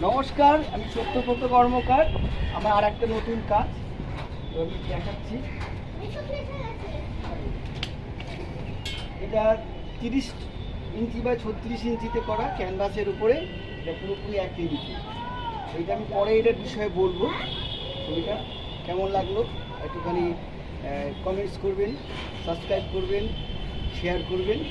নমস্কার, আমি সত্যব্রত কর্মকার। আমার আর একটা নতুন কাজ আমি দেখাচ্ছি। এটা 30 ইঞ্চি বা 36 ইঞ্চিতে করা ক্যানভাসের উপরে, এটা পুরোপুরি 1 ইঞ্চি। এইটা আমি পরে এটার বিষয়ে বলবো। ছবিটা কেমন লাগলো একটুখানি কমেন্টস করবেন, সাবস্ক্রাইব করবেন, শেয়ার করবেন।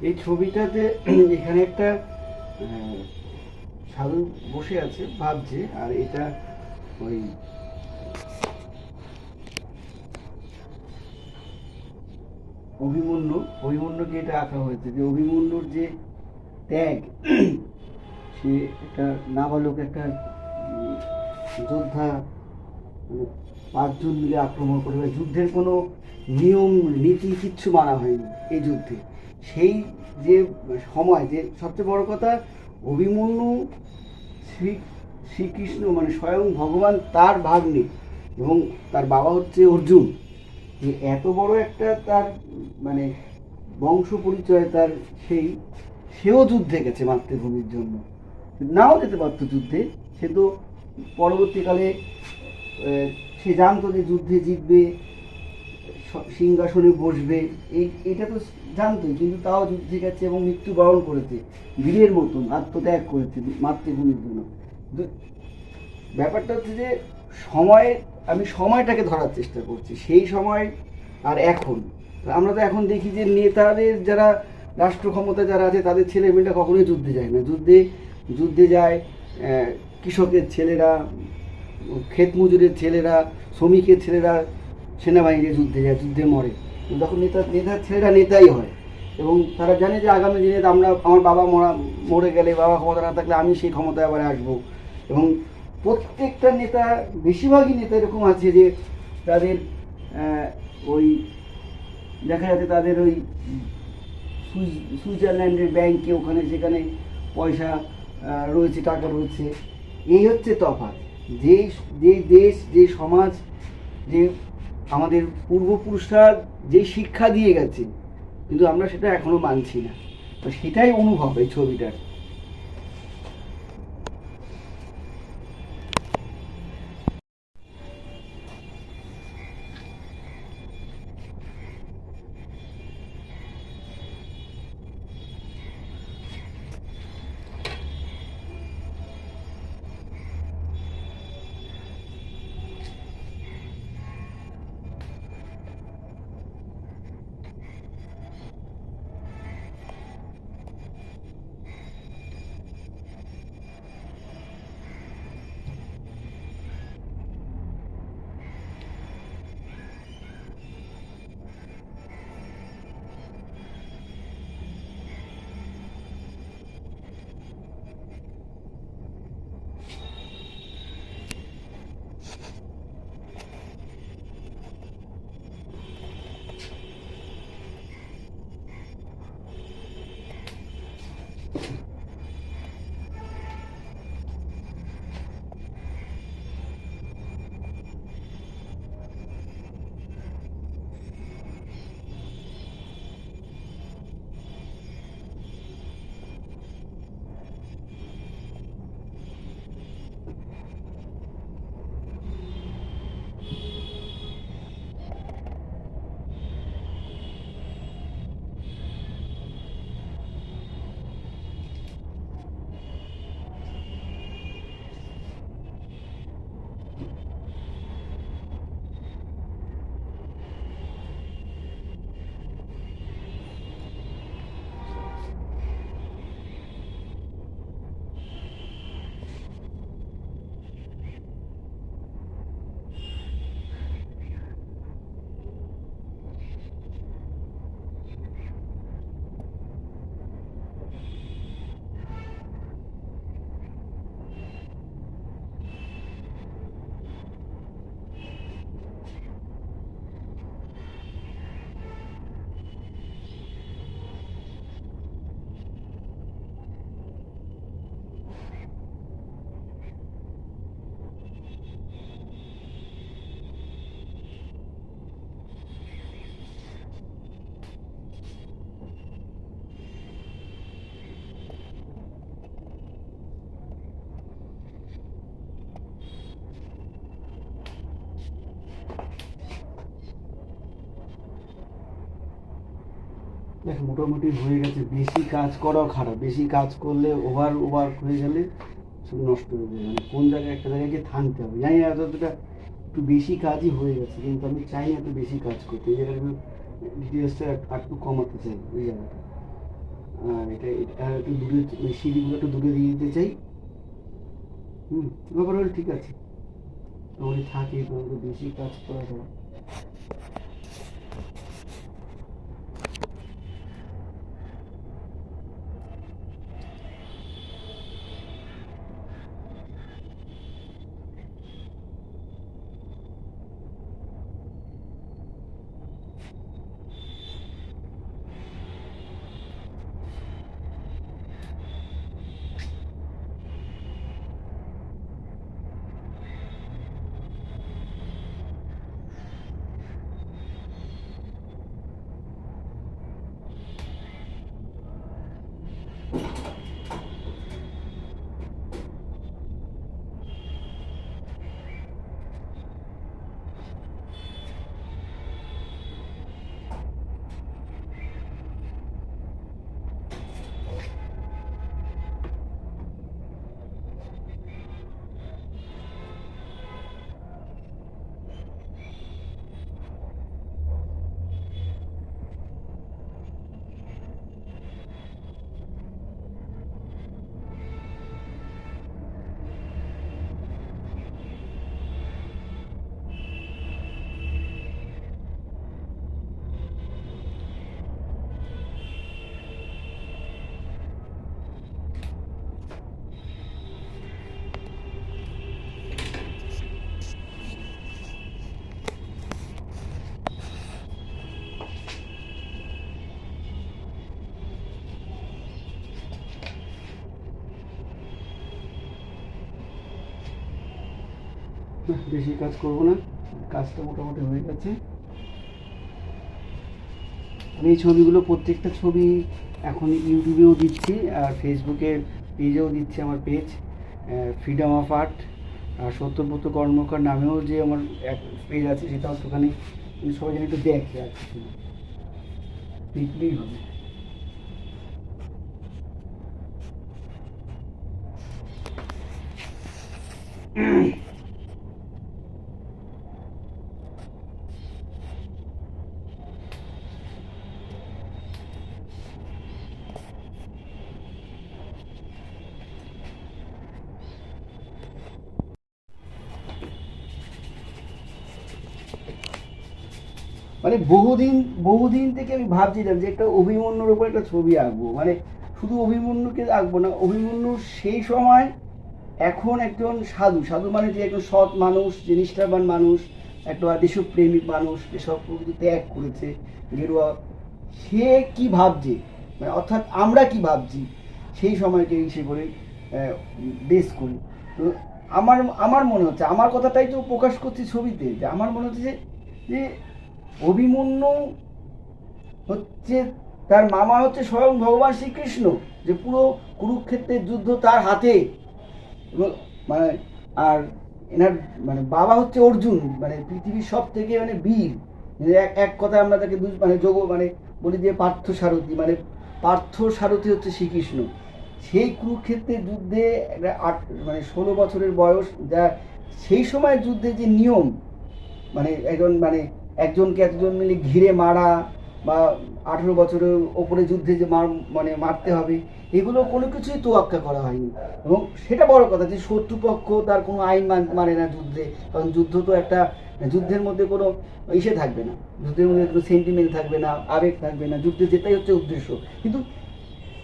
এই ছবিটাতে এখানে একটা সাধু বসে আছে ভাবছে, আর এটা ওই অভিমন্যুকে এটা আঁকা হয়েছে, যে অভিমন্যুর যে ত্যাগ, সে একটা নাবালক একটা যোদ্ধা, 5 জন মিলে আক্রমণ করে, যুদ্ধের কোনো নিয়ম নীতি কিচ্ছু মানা হয়নি এই যুদ্ধে। সেই যে সময়, যে সবচেয়ে বড় কথা, অভিমন্যু শ্রীকৃষ্ণ মানে স্বয়ং ভগবান তার ভাগ্নে, এবং তার বাবা হচ্ছে অর্জুন। যে এত বড় একটা তার মানে বংশ পরিচয় তার, সেও যুদ্ধে গেছে মাতৃভূমির জন্য। নাও যেতে পারতো যুদ্ধে, সে তো পরবর্তীকালে সে জানতো যে যুদ্ধে জিতবে, সিংহাসনে বসবে, এটা তো জানতোই, কিন্তু তাও যুদ্ধে গেছে এবং মৃত্যুবরণ করেছে, বীরের মতন আত্মত্যাগ করেছে মাতৃভূমির জন্য। ব্যাপারটা হচ্ছে যে আমি সময়টাকে ধরার চেষ্টা করছি, সেই সময় আর এখন। আমরা তো এখন দেখি যে নেতাদের যারা রাষ্ট্র ক্ষমতা যারা আছে, তাদের ছেলেমেয়েরা কখনোই যুদ্ধে যায় না। যুদ্ধে যায় কৃষকের ছেলেরা, ক্ষেত মজুরের ছেলেরা, শ্রমিকের ছেলেরা সেনাবাহিনী যুদ্ধে যায়, যুদ্ধে মরে। তখন নেতার ছেলেরা নেতাই হয়, এবং তারা জানে যে আগামী দিনে আমার বাবা মরে গেলে, বাবা ক্ষমতা না থাকলে আমি সেই ক্ষমতায় আবার আসবো। এবং প্রত্যেকটা নেতা, বেশিরভাগই নেতা এরকম আছে যে তাদের ওই দেখা যাচ্ছে তাদের ওই সুইজারল্যান্ডের ব্যাংকে, ওখানে সেখানে পয়সা রয়েছে, টাকা রয়েছে। এই হচ্ছে তফাৎ। যে দেশ, যে সমাজ, যে আমাদের পূর্বপুরুষরা যে শিক্ষা দিয়ে গেছে, কিন্তু আমরা সেটা এখনো মানছি না। তো সেটাই অনুভব এই ছবিটার। দেখ মোটামুটি হয়ে গেছে। বেশি কাজ করাও খারাপ, বেশি কাজ করলে ওভার হয়ে গেলে সব নষ্ট হয়ে যাবে। মানে কোন জায়গায় একটা জায়গায় গিয়ে থামতে হবে। জানি না এতটা একটু বেশি কাজই হয়ে গেছে, কিন্তু আমি চাই না এত বেশি কাজ করতে। এই জায়গাটা ডিটেলসটা একটু কমাতে চাই ওই জায়গাটা। আর এটা একটু দূরে, সিঁড়িগুলো একটু দূরে দিয়ে দিতে চাই। ব্যাপার হলে ঠিক আছে, আমাদের থাকে তোমাকে বেশি কাজ করা যায়। বেশি কাজ করবো না, কাজটা মোটামুটি হয়ে গেছে। আমি এই ছবিগুলো, প্রত্যেকটা ছবি এখন ইউটিউবেও দিচ্ছি আর ফেসবুকের পেজেও দিচ্ছি। আমার পেজ ফ্রিডম অফ আর্ট, আর সত্যব্রত কর্মকার নামেও যে আমার এক পেজ আছে, সেটাও একটুখানি সবাই যেন একটু দেখে আর কিছু দেখলেই হবে। মানে বহুদিন থেকে আমি ভাবছিলাম যে একটা অভিমন্যুর উপর একটা ছবি আঁকবো। মানে শুধু অভিমন্যুকে আঁকবো না, অভিমন্যু সেই সময়, এখন একজন সাধু মানে যে একজন সৎ মানুষ, যে নিষ্ঠাবান মানুষ, একটা দেশপ্রেমিক মানুষ, এসব কিছু ত্যাগ করেছে, গেরুয়া, সে কি ভাবছে, মানে অর্থাৎ আমরা কি ভাবছি সেই সময়কে ইসে করে বেস করি। তো আমার আমার মনে হচ্ছে, আমার কথাটাই তো প্রকাশ করছি ছবিতে, যে আমার মনে হচ্ছে যে অভিমন্যু হচ্ছে, তার মামা হচ্ছে স্বয়ং ভগবান শ্রীকৃষ্ণ, যে পুরো কুরুক্ষেত্রের যুদ্ধ তার হাতে। এবং মানে আর এনার মানে বাবা হচ্ছে অর্জুন, মানে পৃথিবীর সব থেকে মানে বীর। এক কথায় আমরা তাকে মানে যোগ মানে বলি যে পার্থ সারথী, মানে পার্থ সারথী হচ্ছে শ্রীকৃষ্ণ। সেই কুরুক্ষেত্রের যুদ্ধে একটা মানে 16 বছরের বয়স, যা সেই সময় যুদ্ধে যে নিয়ম, মানে একজনকে এতজন মিলে ঘিরে মারা, বা 18 বছরের ওপরে যুদ্ধে যে মানে মারতে হবে, এগুলো কোনো কিছুই তোয়াক্কা করা হয়নি। এবং সেটা বড় কথা যে শত্রুপক্ষ তার কোনো আইন মানে না যুদ্ধে, কারণ যুদ্ধ তো একটা, যুদ্ধের মধ্যে কোনো ইসে থাকবে না, যুদ্ধের মধ্যে কোনো সেন্টিমেন্ট থাকবে না, আবেগ থাকবে না, যুদ্ধে যেটাই হচ্ছে উদ্দেশ্য। কিন্তু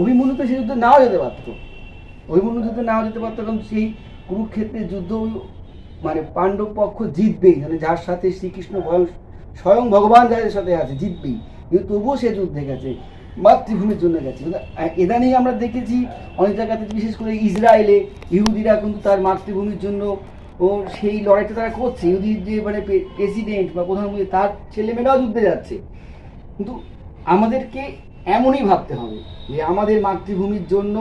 অভিমন্যু তো সেই যুদ্ধে নাও যেতে পারতো, অভিমন্যু যুদ্ধে নাও যেতে পারতো, কারণ সেই কুরুক্ষেত্রের যুদ্ধ মানে পাণ্ডব পক্ষ জিতবেই, মানে যার সাথে শ্রীকৃষ্ণ স্বয়ং ভগবান যাদের সাথে আছে জিতবেই, কিন্তু তবুও সে যুদ্ধে গেছে, মাতৃভূমির জন্য গেছে। ইদানিং আমরা দেখেছি অনেক জায়গাতে, বিশেষ করে ইসরায়েলে ইহুদিরা কিন্তু তার মাতৃভূমির জন্য ও সেই লড়াইটা তারা করছে। ইহুদির যে মানে প্রেসিডেন্ট বা প্রধানমন্ত্রী, তার ছেলেমেয়েরাও যুদ্ধে যাচ্ছে। কিন্তু আমাদেরকে এমনই ভাবতে হবে যে আমাদের মাতৃভূমির জন্য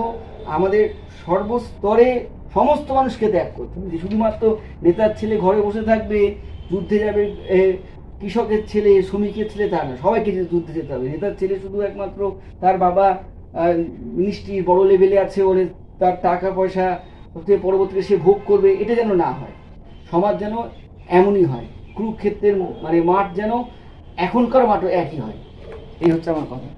আমাদের সর্বস্তরে সমস্ত মানুষকে ত্যাগ করতে হবে। যে শুধুমাত্র নেতার ছেলে ঘরে বসে থাকবে, যুদ্ধে যাবে, কৃষকের ছেলে শ্রমিকের ছেলে তা না, সবাইকে যুদ্ধে যেতে হবে। নেতার ছেলে শুধু একমাত্র তার বাবা মিনিস্ট্রি বড় লেভেলে আছে বলে তার টাকা পয়সা পরবর্তীতে সে ভোগ করবে, এটা যেন না হয়। সমাজ যেন এমনই হয়, কুরুক্ষেত্রের মানে মাঠ যেন এখনকার মাঠও একই হয়। এই হচ্ছে আমার কথা।